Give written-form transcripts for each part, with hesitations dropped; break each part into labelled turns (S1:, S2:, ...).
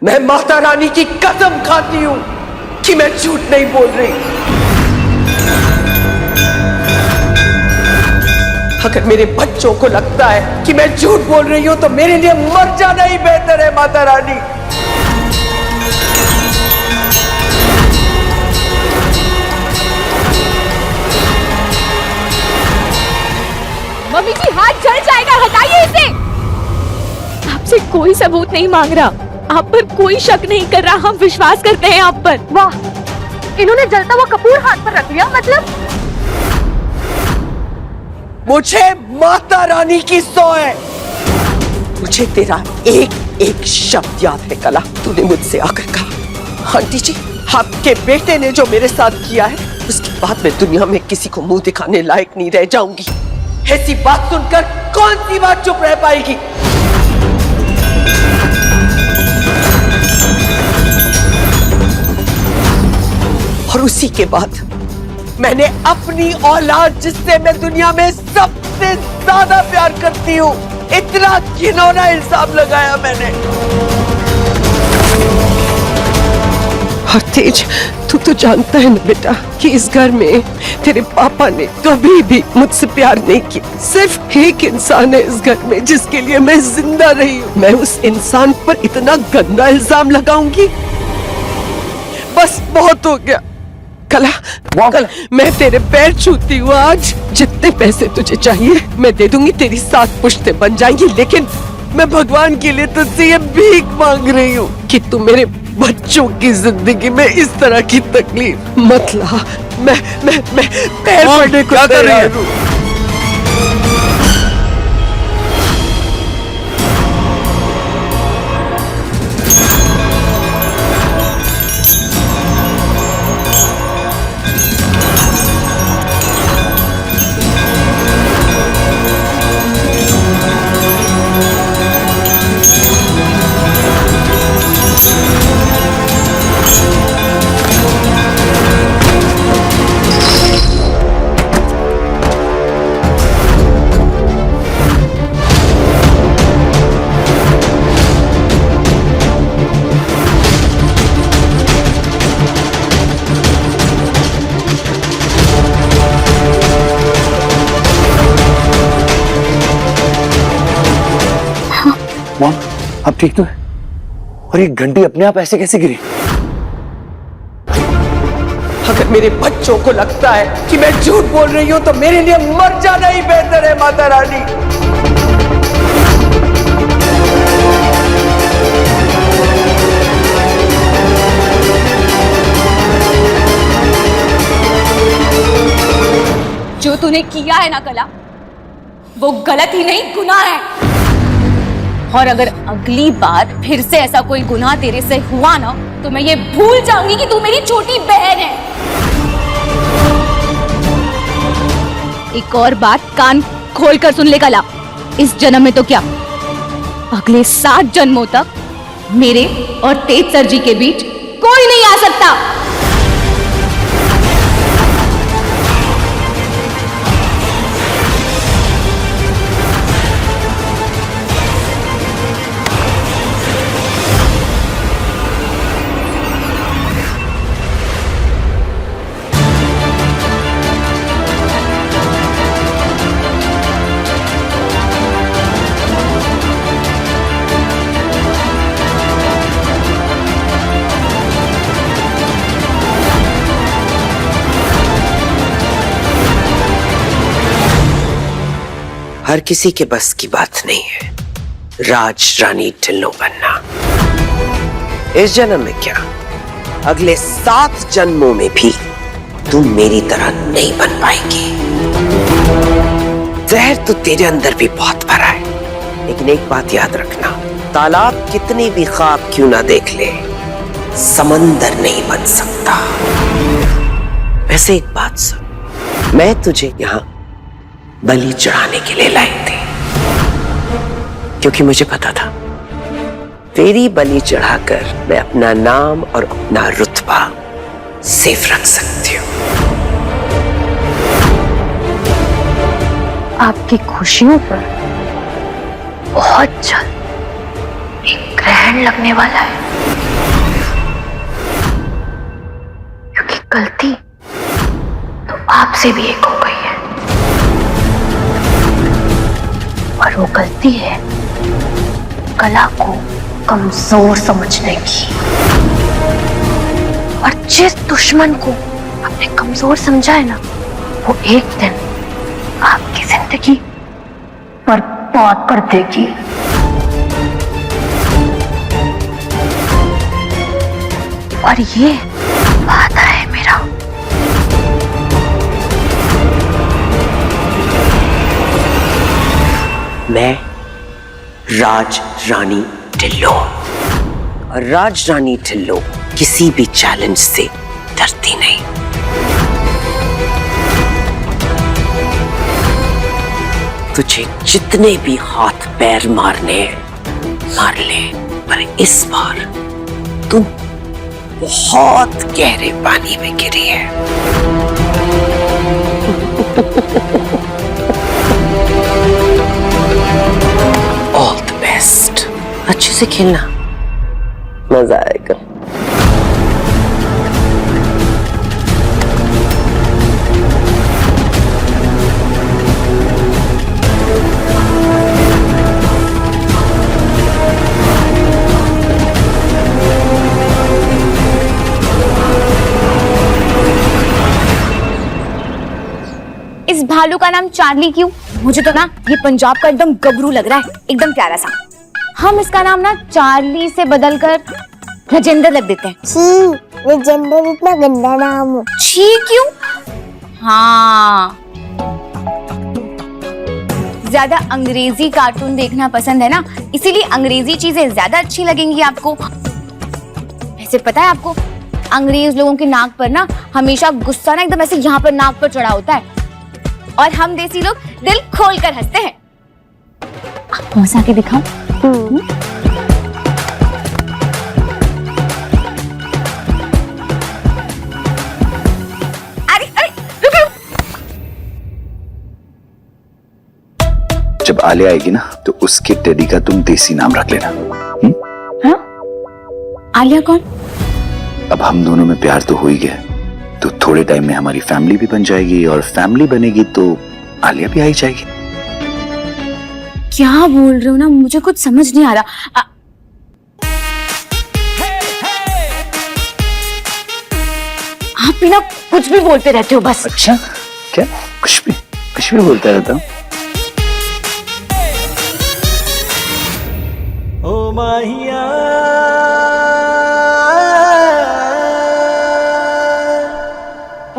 S1: मैं माता रानी की कसम खाती हूं कि मैं झूठ नहीं बोल रही। अगर मेरे बच्चों को लगता है कि मैं झूठ बोल रही हूं तो मेरे लिए मर जाना ही बेहतर है माता रानी।
S2: मम्मी जी हाथ जल जाएगा, हटाइए इसे। आपसे कोई सबूत नहीं मांग रहा, आप पर कोई शक नहीं कर रहा, हम विश्वास करते हैं आप पर।
S3: वाह, इन्होंने जलता हुआ कपूर हाथ पर रख लिया। मतलब
S1: मुझे माता रानी की सौ है। मुझे तेरा एक एक शब्द याद है कला। तूने मुझसे आकर कहा, आंटी जी आपके बेटे ने जो मेरे साथ किया है उसके बाद मैं दुनिया में किसी को मुंह दिखाने लायक नहीं रह जाऊंगी। ऐसी बात सुनकर कौन सी बात चुप रह पाएगी? और उसी के बाद मैंने अपनी औलाद जिससे मैं दुनिया में सबसे ज्यादा प्यार करती हूँ, इतना घिनौना इल्जाम लगाया मैंने। और तेज, तू तो जानता है ना बेटा कि इस घर में तेरे पापा ने कभी भी मुझसे प्यार नहीं किया। सिर्फ एक इंसान है इस घर में जिसके लिए मैं जिंदा रही हूँ। मैं उस इंसान पर इतना गंदा इल्जाम लगाऊंगी? बस बहुत हो गया। कला, मैं तेरे पैर छूती हूँ आज। जितने पैसे तुझे चाहिए मैं दे दूंगी, तेरी 7 पुश्तें बन जाएंगी। लेकिन मैं भगवान के लिए तुझसे ये भीख मांग रही हूँ कि तू मेरे बच्चों की जिंदगी में इस तरह की तकलीफ मत ला। मैं पैर पड़ने को तैयार हूँ।
S4: मॉम, आप ठीक तो है? और ये घंटी अपने आप ऐसे कैसे गिरी?
S1: अगर मेरे बच्चों को लगता है कि मैं झूठ बोल रही हूं तो मेरे लिए मर जाना ही बेहतर है माता रानी।
S2: जो तूने किया है ना कला, वो गलत ही नहीं गुनाह है। और अगर अगली बार फिर से ऐसा कोई गुनाह तेरे से हुआ ना तो मैं ये भूल जाऊंगी कि तू मेरी छोटी बहन है। एक और बात कान खोल कर सुन ले कला, इस जन्म में तो क्या, अगले 7 जन्मों तक मेरे और तेज सर जी के बीच कोई नहीं आ सकता।
S1: हर किसी के बस की बात नहीं है राज रानी ढिल्लो बनना। इस जन्म में क्या, अगले 7 जन्मों में भी तुम मेरी तरह नहीं बन पाएगी। जहर तो तेरे अंदर भी बहुत भरा है, लेकिन एक बात याद रखना, तालाब कितनी भी ख्वाब क्यों ना देख ले, समंदर नहीं बन सकता। वैसे एक बात सुन, मैं तुझे यहाँ बलि चढ़ाने के लिए लाई थी, क्योंकि मुझे पता था तेरी बलि चढ़ाकर मैं अपना नाम और अपना रुतबा सेफ रख सकती हूँ।
S3: आपकी खुशियों पर बहुत जल्द एक ग्रहण एंड लगने वाला है, क्योंकि गलती तो आपसे भी एक हो गई है, और वो गलती है कला को कमजोर समझने की। और जिस दुश्मन को आपने कमजोर समझा है ना, वो एक दिन आपकी जिंदगी बर्बाद कर देगी। और ये वादा है मेरा।
S1: मैं राज रानी ढिल्लो, और राज रानी ढिल्लो किसी भी चैलेंज से डरती नहीं। तुझे जितने भी हाथ पैर मारने मार ले, पर इस बार तुम बहुत गहरे पानी में गिरी है। ऑल द बेस्ट, अच्छे से खेलना, मजा आएगा।
S2: इस भालू का नाम चार्ली क्यों? मुझे तो ना ये पंजाब का एकदम गबरू लग रहा है, एकदम प्यारा सा। हम इसका नाम ना चार्ली से बदलकर राजेंद्र रख देते हैं।
S3: छी, राजेंद्र इतना गंदा नाम है।
S2: छी क्यों? हाँ, ज्यादा अंग्रेजी कार्टून देखना पसंद है ना, इसीलिए अंग्रेजी चीजें ज्यादा अच्छी लगेंगी आपको। वैसे पता है आपको, अंग्रेज लोगों के नाक पर ना हमेशा गुस्सा ना एकदम ऐसे यहाँ पर नाक पर चढ़ा होता है, और हम देसी लोग दिल खोल कर हंसते हैं। आपको हंसा के दिखाऊं? अरे अरे रुक रुक।
S4: जब आलिया आएगी ना, तो उसके टेडी का तुम देसी नाम रख लेना।
S2: हाँ? आलिया कौन?
S4: अब हम दोनों में प्यार तो हो ही गया, तो थोड़े टाइम में हमारी फैमिली भी बन जाएगी, और फैमिली बनेगी तो आलिया भी आई जाएगी।
S2: क्या बोल रहे हो ना, मुझे कुछ समझ नहीं आ रहा। आप भी ना कुछ भी बोलते रहते हो बस।
S4: अच्छा, क्या? कुछ भी बोलता रहता हूँ।
S5: ओ माहिया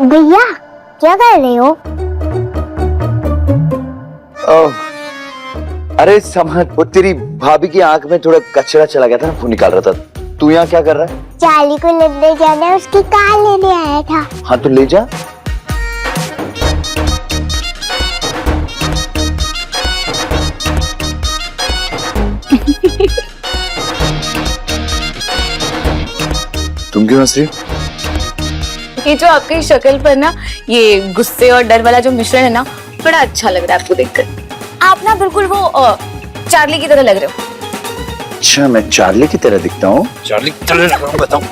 S3: भैया क्या कर रहे हो?
S4: अरे समझ, वो तेरी भाभी की आंख में थोड़ा कचरा चला गया था ना, वो निकाल रहा था। तू यहाँ क्या कर रहा है?
S3: चार्ली को लेने जाना है, उसकी कार लेने आया था।
S4: हाँ तो ले जा। तुम क्यों हंस रही हो?
S2: ये जो आपकी शक्ल पर ना ये गुस्से और डर वाला जो मिश्रण है ना, बड़ा अच्छा लग रहा है आपको देखकर। आप ना बिल्कुल वो चार्ली की तरह लग रहे हो।
S4: अच्छा, मैं चार्ली की तरह दिखता हूँ?
S5: चार्ली चल बताओ।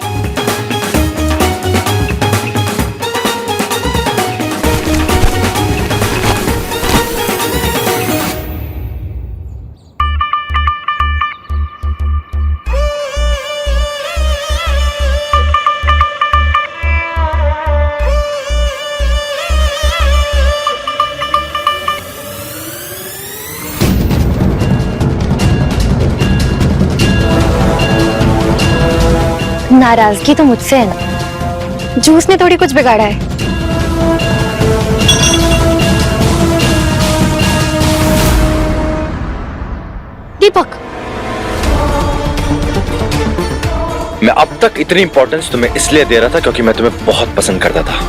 S3: नाराजगी तो मुझसे है ना, जूस ने थोड़ी कुछ बिगाड़ा है। दीपक,
S5: मैं अब तक इतनी इंपॉर्टेंस तुम्हें इसलिए दे रहा था क्योंकि मैं तुम्हें बहुत पसंद करता था,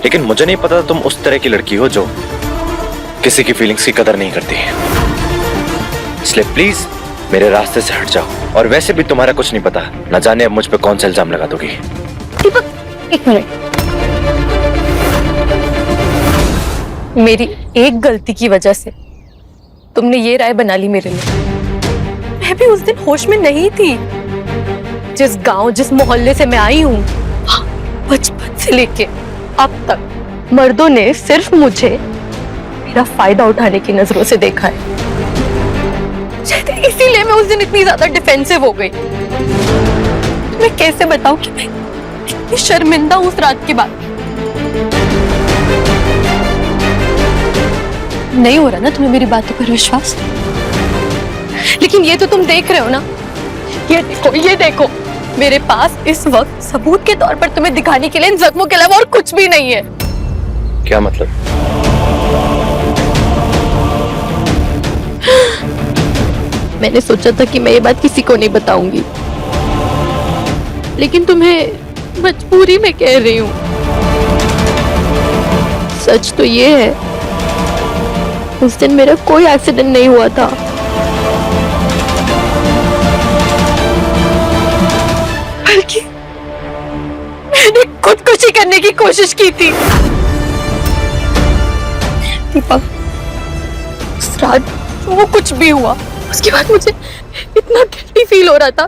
S5: लेकिन मुझे नहीं पता था तुम उस तरह की लड़की हो जो किसी की फीलिंग्स की कदर नहीं करती। इसलिए प्लीज मेरे रास्ते से हट जाओ, और वैसे भी तुम्हारा कुछ नहीं पता, न जाने अब मुझ पे कौन सा इल्जाम लगा दोगी।
S2: दीपक एक मिनट, मेरी एक गलती की वजह से तुमने ये राय बना ली मेरे लिए।
S3: मैं भी उस दिन होश में नहीं थी। जिस गांव, जिस मोहल्ले से मैं आई हूँ, बचपन से लेके अब तक मर्दों ने सिर्फ मुझे मेरा फायदा उठाने की नजरों से देखा है। शायद इसीलिए मैं उस दिन इतनी ज्यादा डिफेंसिव हो गई। मैं कैसे बताऊं कि मैं इतनी शर्मिंदा हूं उस रात के बाद। नहीं हो रहा ना तुम्हें मेरी बातों पर विश्वास? लेकिन ये तो तुम देख रहे हो ना, ये देखो मेरे पास इस वक्त सबूत के तौर पर तुम्हें दिखाने के लिए इन जख्मों के अलावा और कुछ भी नहीं है।
S5: क्या मतलब?
S3: मैंने सोचा था कि मैं ये बात किसी को नहीं बताऊंगी, लेकिन तुम्हें मजबूरी में कह रही हूँ। सच तो ये है, उस दिन मेरा कोई एक्सीडेंट नहीं हुआ था। बल्कि मैंने खुदकुशी करने की कोशिश की थी। दीपक, उस रात वो कुछ भी हुआ, उसके बाद मुझे इतना गिल्टी फील हो रहा था।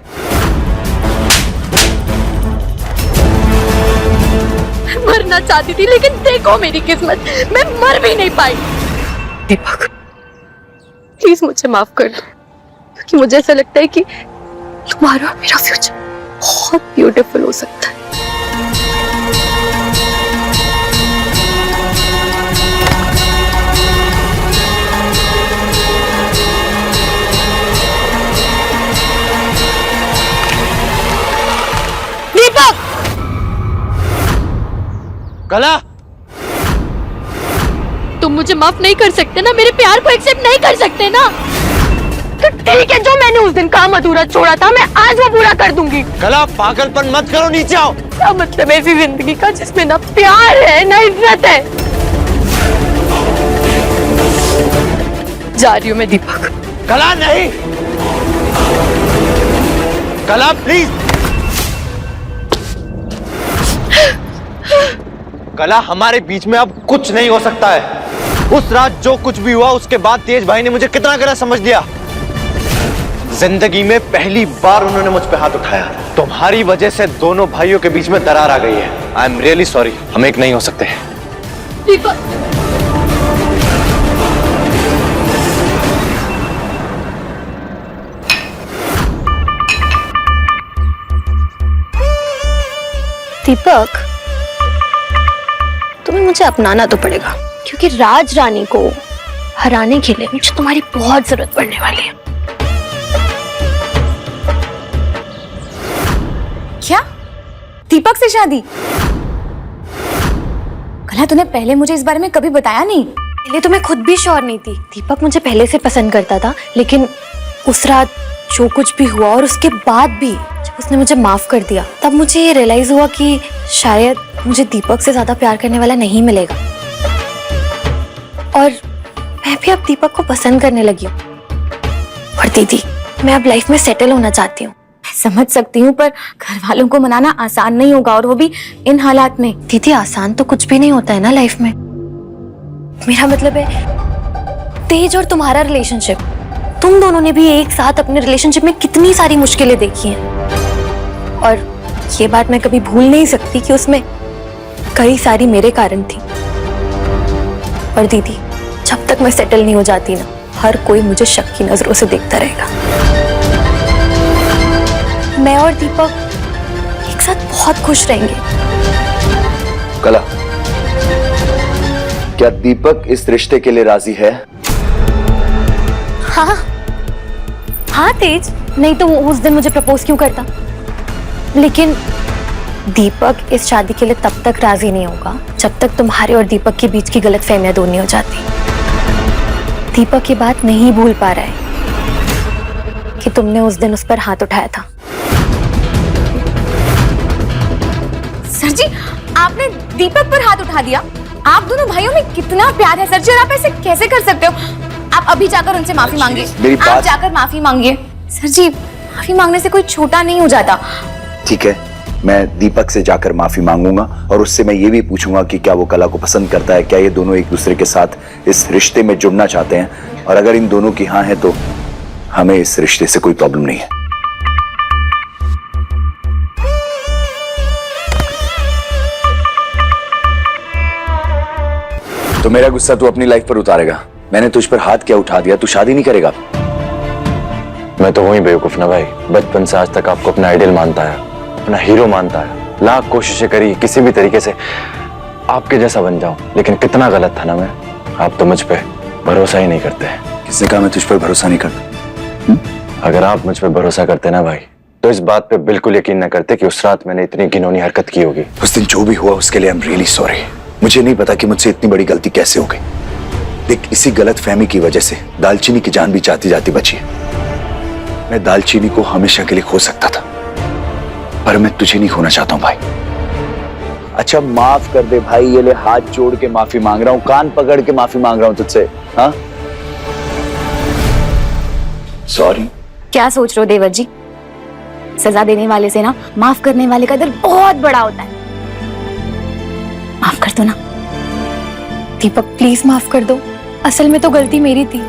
S3: मैं मरना चाहती थी, लेकिन देखो मेरी किस्मत, मैं मर भी नहीं पाई। दीपक, प्लीज मुझे माफ कर दो, क्योंकि मुझे ऐसा लगता है कि तुम्हारा और मेरा फ्यूचर बहुत ब्यूटीफुल हो सकता है। दीपक!
S5: कला!
S3: तुम मुझे माफ नहीं कर सकते ना, मेरे प्यार को एक्सेप्ट नहीं कर सकते ना? तो ठीक है, जो मैंने उस दिन काम अधूरा छोड़ा था, मैं आज वो पूरा कर दूंगी।
S5: कला, पागलपन मत करो, नीचे आओ।
S3: क्या मतलब ऐसी जिंदगी का जिसमें ना प्यार है ना इज्जत है? जा रही हूँ मैं दीपक।
S5: कला नहीं, कला प्लीज। कला, हमारे बीच में अब कुछ नहीं हो सकता है। उस रात जो कुछ भी हुआ, उसके बाद तेज भाई ने मुझे कितना गलत समझ लिया। जिंदगी में पहली बार उन्होंने मुझ पे हाथ उठाया। तुम्हारी वजह से दोनों भाइयों के बीच में दरार आ गई है। आई एम रियली सॉरी, हम एक नहीं हो सकते।
S3: दीपक, दीपक, तुम्हें मुझे अपनाना तो पड़ेगा, क्योंकि राज रानी को हराने के लिए मुझे तुम्हारी बहुत जरूरत पड़ने वाली है।
S2: क्या? दीपक से शादी? कला, तूने पहले मुझे इस बारे में कभी बताया नहीं।
S3: पहले तो मैं खुद भी श्योर नहीं थी। दीपक मुझे पहले से पसंद करता था, लेकिन उस रात जो कुछ भी हुआ और उसके बाद भी जब उसने मुझे माफ कर दिया, तब मुझे ये रियलाइज हुआ कि शायद मुझे दीपक से ज्यादा प्यार करने वाला नहीं मिलेगा। और मैं भी अब दीपक को पसंद करने लगी हूँ। और दीदी, मैं अब लाइफ में सेटल होना चाहती हूँ।
S2: समझ सकती हूँ, पर घर वालों को मनाना आसान नहीं होगा, और वो भी इन हालात में।
S3: दीदी, आसान तो कुछ भी नहीं होता है ना लाइफ में। मेरा मतलब है तेज और तुम्हारा रिलेशनशिप, तुम दोनों ने भी एक साथ अपने रिलेशनशिप में कितनी सारी मुश्किलें देखी हैं, और ये बात मैं कभी भूल नहीं सकती कि उसमें कई सारी मेरे कारण थी। और दीदी, जब तक मैं सेटल नहीं हो जाती ना, हर कोई मुझे शक की नजरों से देखता रहेगा। मैं और दीपक एक साथ बहुत खुश रहेंगे।
S4: कला, क्या दीपक इस रिश्ते के लिए राजी है?
S3: हाँ हाँ तेज, नहीं तो वो उस दिन मुझे प्रपोज क्यों करता? लेकिन दीपक इस शादी के लिए तब तक राजी नहीं होगा जब तक तुम्हारे और दीपक के बीच की गलतफहमियां दूर नहीं हो जाती। दीपक ये बात नहीं भूल पा रहा है कि तुमने उस दिन उस पर हाथ उठाया था।
S2: सर जी, आपने दीपक पर हाथ उठा दिया? आप दोनों भाइयों में कितना प्यार है सर जी, और आप ऐसे कैसे कर सकते हो? आप अभी जाकर उनसे माफी मांगिए। आप जाकर माफी मांगिए। सर जी, माफी मांगने से कोई छोटा नहीं हो जाता।
S4: ठीक है, मैं दीपक से जाकर माफी मांगूंगा, और उससे मैं ये भी पूछूंगा कि क्या वो कला को पसंद करता है, क्या ये दोनों एक दूसरे के साथ इस रिश्ते में जुड़ना चाहते हैं, और अगर इन दोनों की हाँ है तो हमें इस रिश्ते से कोई प्रॉब्लम नहीं है। तो मेरा गुस्सा तू अपनी लाइफ पर उतारेगा। मैंने तुझ पर हाथ क्या उठा दिया? तू शादी नहीं करेगा?
S5: मैं तो वही बेवकूफ ना भाई, बचपन से आज तक आपको अपना आइडियल मानता है, अपना हीरो मानता है, लाख कोशिशें करी किसी भी तरीके से आपके जैसा बन जाऊं, लेकिन कितना गलत था ना मैं। आप तो मुझ पे भरोसा ही नहीं करते।
S4: किसने कहा मैं तुझ पर भरोसा नहीं करता?
S5: अगर आप मुझ पे भरोसा करते ना भाई, तो इस बात पे बिल्कुल यकीन न करते कि उस रात मैंने इतनी घिनौनी हरकत की होगी।
S4: उस दिन जो भी हुआ उसके लिए आई एम रियली सॉरी। मुझे नहीं पता कि मुझसे इतनी बड़ी गलती कैसे हो गई। देख, इसी गलत फहमी की वजह से दालचीनी की जान भी जाती जाती बची है। मैं दालचीनी को हमेशा के लिए खो सकता था, पर मैं तुझे नहीं खोना चाहता हूं भाई। अच्छा माफ कर दे भाई, ये ले हाथ जोड़ के माफी मांग रहा हूं, कान पकड़ के माफी मांग रहा हूं तुझसे। हाँ सॉरी।
S2: क्या सोच रहे हो देवर जी? सजा देने वाले से ना माफ करने वाले का दिल बहुत बड़ा होता है। माफ कर दो ना।
S3: दीपक प्लीज माफ कर दो, असल में तो गलती मेरी थी।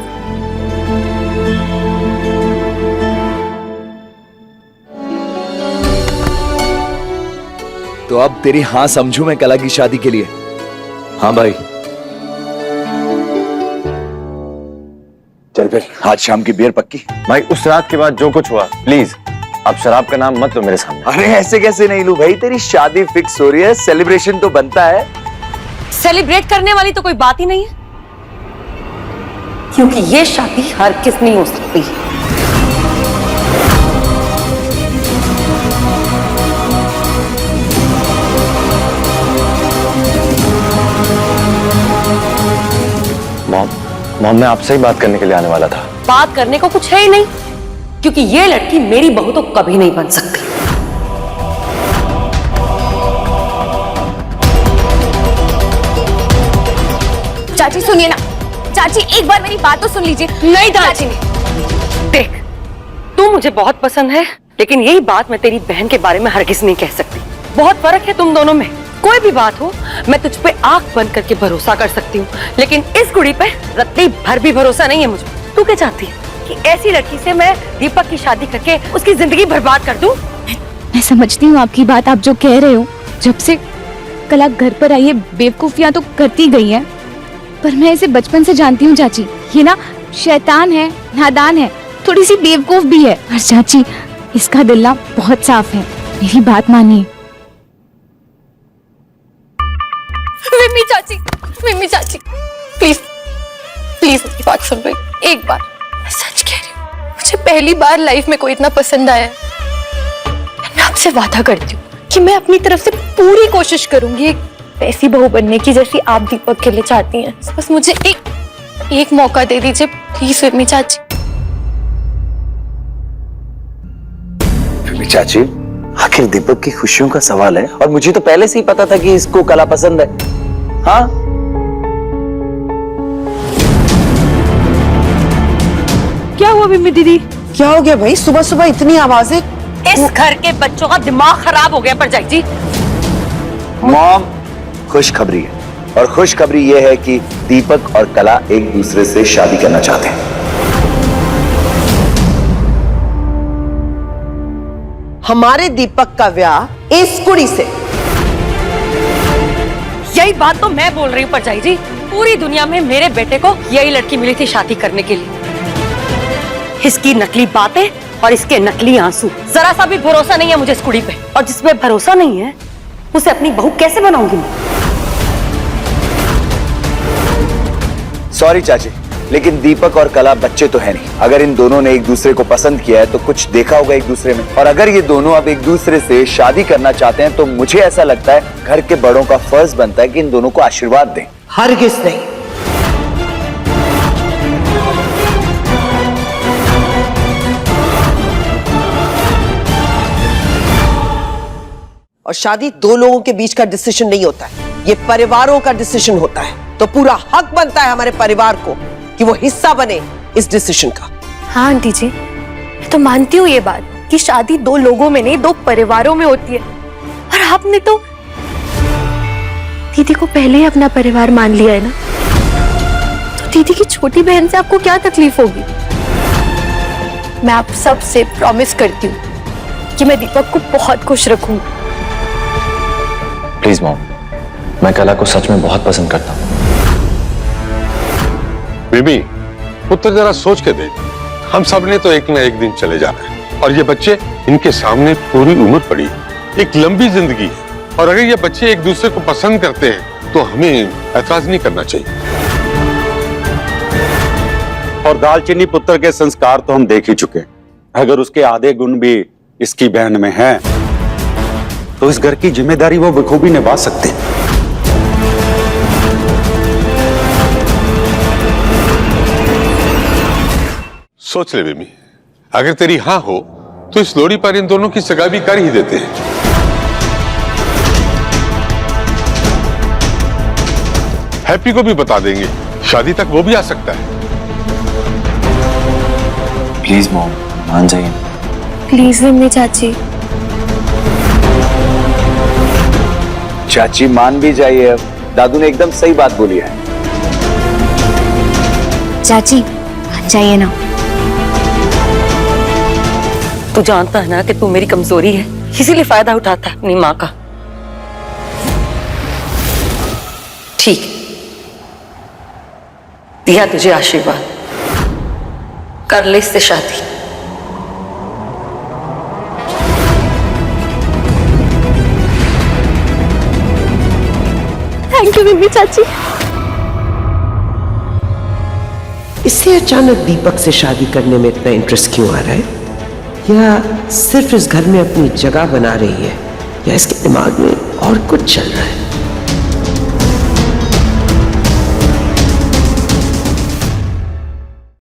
S4: तो अब तेरी हाँ समझू मैं कला की शादी के लिए? हाँ भाई। चल फिर आज शाम की बियर पक्की?
S5: भाई उस रात के बाद जो कुछ हुआ, प्लीज आप शराब का नाम मत लो मेरे सामने।
S4: अरे ऐसे कैसे नहीं लूं भाई, तेरी शादी फिक्स हो रही है, सेलिब्रेशन तो बनता है।
S6: सेलिब्रेट करने वाली तो कोई बात ही नहीं है, क्योंकि ये शादी हर किस नहीं हो सकती।
S5: मॉम मैं आपसे ही बात करने के लिए आने वाला था।
S6: बात करने को कुछ है ही नहीं, क्योंकि ये लड़की मेरी बहू तो कभी नहीं बन सकती।
S2: चाची सुनिए ना, चाची एक बार मेरी बात तो सुन लीजिए।
S6: नहीं चाची, देख तू मुझे बहुत पसंद है, लेकिन यही बात मैं तेरी बहन के बारे में हरगिज नहीं कह सकती। बहुत फर्क है तुम दोनों में। कोई भी बात हो मैं तुझ पे आंख बंद करके भरोसा कर सकती हूँ, लेकिन इस कुड़ी पे रत्ती भर भी भरोसा नहीं है मुझे। तू क्या चाहती है कि ऐसी लड़की से मैं दीपक की शादी करके उसकी जिंदगी बर्बाद कर दूं?
S2: मैं समझती हूँ आपकी बात, आप जो कह रहे हो। जब से कला घर पर आई है बेवकूफियां तो करती गई है, पर मैं इसे बचपन से जानती हूँ चाची। ये ना शैतान है, नादान है, थोड़ी सी बेवकूफ भी है। और चाची इसका दिल ना बहुत साफ है, मेरी बात मानिए।
S3: मिम्मी चाची प्लीज प्लीज मेरी बात सुन लो एक बार। मैं सच कह रही हूँ, मुझे पहली बार लाइफ में कोई इतना पसंद आया है। मैं आपसे वादा करती हूँ कि मैं अपनी तरफ से पूरी कोशिश करूंगी एक ऐसी बहू बनने की जैसी आप दीपक के लिए चाहती हैं। बस मुझे एक मौका दे दीजिए प्लीज मिम्मी चाची।
S4: मिम्मी चाची, आखिर दीपक की खुशियों का सवाल है, और मुझे तो पहले से ही पता था कि इसको कला पसंद है। हाँ
S1: क्या हुआ मिम्मी दीदी?
S7: क्या हो गया भाई, सुबह सुबह इतनी आवाजें?
S6: इस घर के बच्चों का दिमाग खराब हो गया परजाई जी।
S4: मॉम, खुशखबरी है, और खुशखबरी यह है कि दीपक और कला एक दूसरे से शादी करना चाहते हैं।
S7: हमारे दीपक का ब्याह इस कुड़ी से।
S6: यही बात तो मैं बोल रही हूँ परजाई जी। पूरी दुनिया में मेरे बेटे को यही लड़की मिली थी शादी करने के लिए। इसकी नकली बातें और इसके नकली आंसू, जरा सा भी भरोसा नहीं है मुझे इस कुड़ी पे। और जिसपे भरोसा नहीं है उसे अपनी बहू कैसे बनाऊंगी मैं?
S4: सॉरी चाची, लेकिन दीपक और कला बच्चे तो है नहीं। अगर इन दोनों ने एक दूसरे को पसंद किया है तो कुछ देखा होगा एक दूसरे में, और अगर ये दोनों अब एक दूसरे से शादी करना चाहते हैं तो मुझे ऐसा लगता है घर के बड़ों का फर्ज बनता है कि इन दोनों को आशीर्वाद दें।
S7: हरगिज नहीं। और शादी दो लोगों के बीच का डिसीजन नहीं होता है, ये परिवारों का डिसीजन होता है। तो पूरा हक बनता है हमारे परिवार को कि वो हिस्सा बने इस डिसीजन का।
S3: हाँ आंटी जी, मैं तो मानती हूँ ये बात कि शादी दो लोगों में नहीं दो परिवारों में होती है। और आपने तो दीदी को पहले ही अपना परिवार मान लिया है ना, तो दीदी की छोटी बहन से आपको क्या तकलीफ होगी? मैं आप सबसे प्रॉमिस करती हूँ कि मैं दीपक को बहुत खुश रखूंगी।
S5: प्लीज मॉम, मैं कला को सच में बहुत पसंद करता हूँ।
S8: बेबी, पुत्र जरा सोच के देख, हम सब ने तो एक न एक दिन चले जाना है और ये बच्चे, इनके सामने पूरी उम्र पड़ी, एक लंबी जिंदगी है। और अगर ये बच्चे एक दूसरे को पसंद करते हैं तो हमें ऐतराज नहीं करना चाहिए।
S9: और दालचीनी पुत्र के संस्कार तो हम देख ही चुके हैं। अगर उसके आधे गुण भी इसकी बहन में हैं, तो इस घर की जिम्मेदारी वो बखूबी निभा सकते हैं।
S8: सोच ले बेबी, अगर तेरी हाँ हो तो इस लोड़ी पर इन दोनों की सगाई भी कर ही देते हैं। हैप्पी को भी बता देंगे, शादी तक वो भी आ सकता है।
S5: प्लीज मॉम, मान जाइए।
S3: प्लीज मम्मी चाची।
S4: चाची मान भी जाइए, अब दादू ने एकदम सही बात बोली है।
S3: चाची मान जाइए ना।
S6: तू जानता है ना कि तू मेरी कमजोरी है, इसीलिए फायदा उठाता है अपनी माँ का। ठीक है, दिया तुझे आशीर्वाद, कर ले इससे शादी।
S3: थैंक यू मम्मी चाची।
S7: इससे अचानक दीपक से शादी करने में इतना इंटरेस्ट क्यों आ रहा है? या सिर्फ इस घर में अपनी जगह बना रही है, या इसके दिमाग में और कुछ चल रहा है?